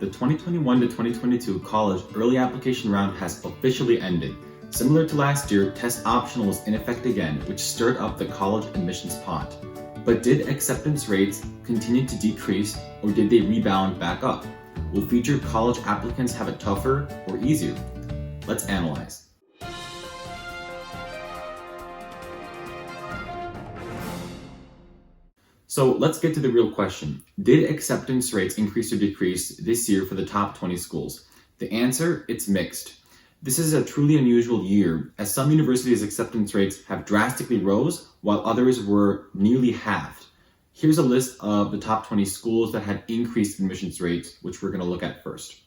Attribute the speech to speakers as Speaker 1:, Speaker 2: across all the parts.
Speaker 1: the 2021 to 2022 college early application round has officially ended. Similar to last year, test optional was in effect again, which stirred up the college admissions pot. But did acceptance rates continue to decrease, or did they rebound back up? Will future college applicants have it tougher or easier? Let's analyze. So let's get to the real question. Did acceptance rates increase or decrease this year for the top 20 schools? The answer, it's mixed. This is a truly unusual year, as some universities' acceptance rates have drastically rose, while others were nearly halved. Here's a list of the top 20 schools that had increased admissions rates, which we're going to look at first.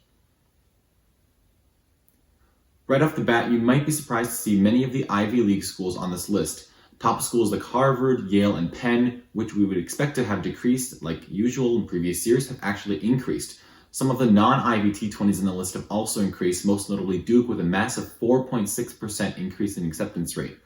Speaker 1: Right off the bat, you might be surprised to see many of the Ivy League schools on this list. Top schools like Harvard, Yale, and Penn, which we would expect to have decreased like usual in previous years, have actually increased. Some of the non-Ivy T20s in the list have also increased, most notably Duke with a massive 4.6% increase in acceptance rate.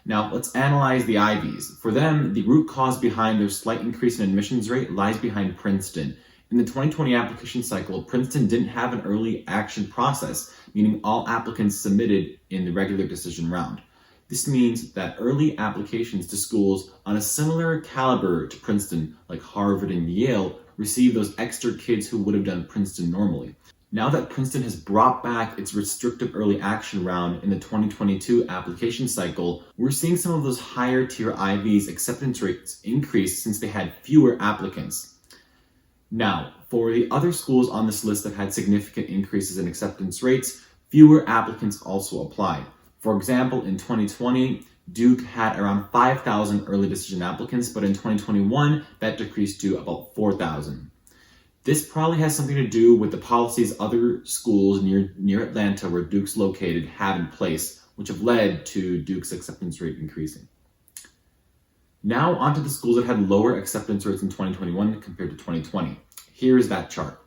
Speaker 1: Now, let's analyze the Ivies. For them, the root cause behind their slight increase in admissions rate lies behind Princeton. In the 2020 application cycle, Princeton didn't have an early action process, meaning all applicants submitted in the regular decision round. This means that early applications to schools on a similar caliber to Princeton, like Harvard and Yale, receive those extra kids who would have done Princeton normally. Now that Princeton has brought back its restrictive early action round in the 2022 application cycle, we're seeing some of those higher tier Ivies acceptance rates increase since they had fewer applicants. Now, for the other schools on this list that had significant increases in acceptance rates, fewer applicants also applied. For example, in 2020, Duke had around 5,000 early decision applicants, but in 2021, that decreased to about 4,000. This probably has something to do with the policies other schools near Atlanta, where Duke's located, have in place, which have led to Duke's acceptance rate increasing. Now onto the schools that had lower acceptance rates in 2021 compared to 2020. Here's that chart.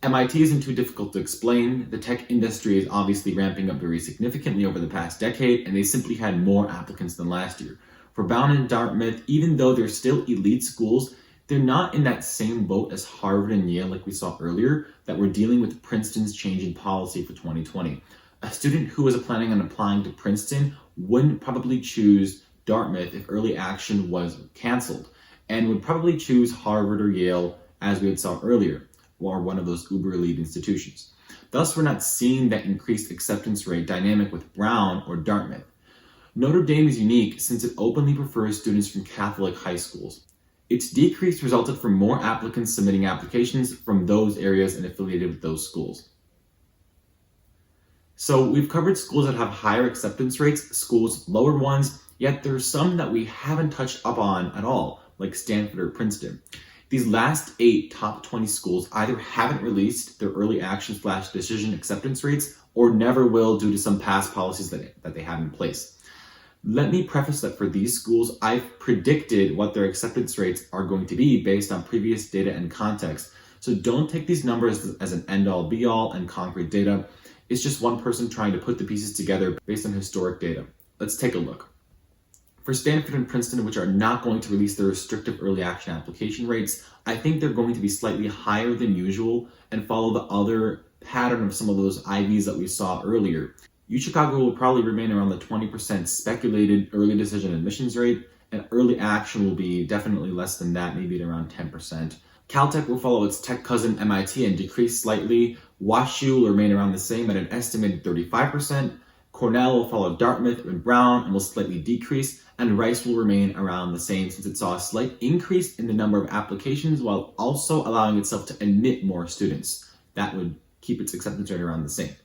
Speaker 1: MIT isn't too difficult to explain. The tech industry is obviously ramping up very significantly over the past decade, and they simply had more applicants than last year. For Brown and Dartmouth, even though they're still elite schools, they're not in that same boat as Harvard and Yale like we saw earlier, that were dealing with Princeton's change in policy for 2020. A student who was planning on applying to Princeton wouldn't probably choose Dartmouth if early action was canceled, and would probably choose Harvard or Yale, as we had saw earlier, or one of those uber elite institutions. Thus, we're not seeing that increased acceptance rate dynamic with Brown or Dartmouth. Notre Dame is unique since it openly prefers students from Catholic high schools. Its decrease resulted from more applicants submitting applications from those areas and affiliated with those schools. So we've covered schools that have higher acceptance rates, schools with lower ones, yet there's some that we haven't touched up on at all, like Stanford or Princeton. These last 8 top 20 schools either haven't released their early action / decision acceptance rates or never will due to some past policies that they have in place. Let me preface that for these schools, I've predicted what their acceptance rates are going to be based on previous data and context. So don't take these numbers as an end-all be-all and concrete data. It's just one person trying to put the pieces together based on historic data. Let's take a look. For Stanford and Princeton, which are not going to release their restrictive early action application rates, I think they're going to be slightly higher than usual and follow the other pattern of some of those Ivies that we saw earlier. UChicago will probably remain around the 20% speculated early decision admissions rate, and early action will be definitely less than that, maybe at around 10%. Caltech will follow its tech cousin MIT and decrease slightly. WashU will remain around the same at an estimated 35%. Cornell will follow Dartmouth and Brown and will slightly decrease, and Rice will remain around the same since it saw a slight increase in the number of applications while also allowing itself to admit more students. That would keep its acceptance rate around the same.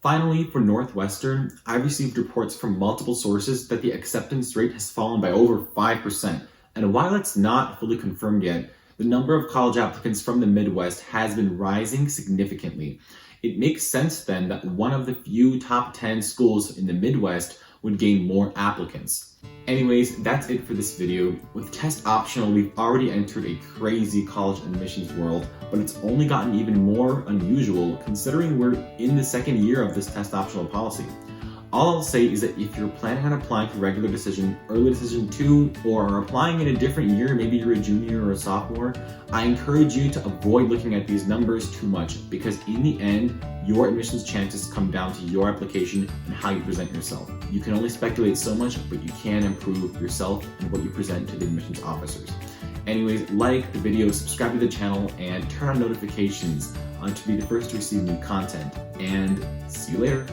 Speaker 1: Finally, for Northwestern, I received reports from multiple sources that the acceptance rate has fallen by over 5%. And while it's not fully confirmed yet, the number of college applicants from the Midwest has been rising significantly. It makes sense then that one of the few top 10 schools in the Midwest would gain more applicants. Anyways, that's it for this video. With test optional, we've already entered a crazy college admissions world, but it's only gotten even more unusual considering we're in the second year of this test optional policy. All I'll say is that if you're planning on applying for regular decision, early decision 2, or are applying in a different year, maybe you're a junior or a sophomore, I encourage you to avoid looking at these numbers too much, because in the end, your admissions chances come down to your application and how you present yourself. You can only speculate so much, but you can improve yourself and what you present to the admissions officers. Anyways, like the video, subscribe to the channel, and turn on notifications to be the first to receive new content. And see you later.